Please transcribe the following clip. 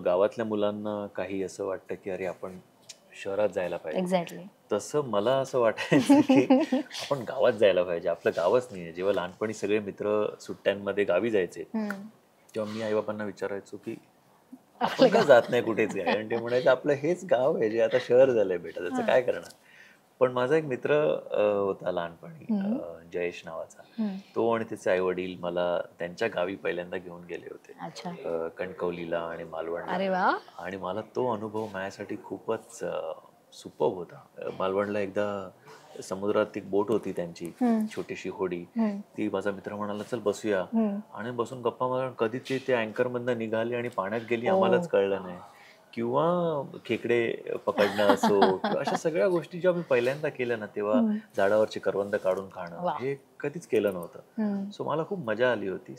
गावातल्या मुलांना काही असं वाटतं की अरे आपण शहरात जायला पाहिजे. एक्झॅक्टली. तसं मला असं वाटायचं की आपण गावात जायला पाहिजे. आपलं गावच नाहीये. जेव्हा लहानपणी सगळे मित्र सुट्ट्यांमध्ये गावी जायचे, हं. तेव्हा मी आई-बाबांना विचारायचो की आपण आपलं का गाव. जात नाही कुठेच काय? आणि ते म्हणायचे, "आपलं हेच गाव आहे, जे आता शहर झालंय बेटा, त्याचं हां. काय करणार?" पण माझा एक मित्र होता लहानपणी हं, जयेश नावाचा. हं. तो आणि त्याचे आई-वडील मला त्यांच्या गावी पहिल्यांदा घेऊन गेले होते. अच्छा. कणकवलीला आणि मालवणला. अरे वाह! आणि मला तो अनुभव माझ्यासाठी खूपच सुपर्ब होता. मालवणला एकदा समुद्रात एक बोट होती त्यांची, हं, छोटीशी होडी. हं, ती माझा मित्र म्हणाला, "चल बसूया." हं. आणि बसून गप्पा मारून कधी ते त्या अँकरमधनं निघाली आणि पाण्यात गेली ओह! आम्हालाच कळलं नाही. किंवा खेकडे पकडणं असो किंवा अशा सगळ्या गोष्टी जेव्हा मी पहिल्यांदा केल्या ना, तेव्हा हं. झाडावरची करवंद काढून खाणं, वाह! हे कधीच केलं नव्हतं. हं. सो मला खूप मजा आली होती.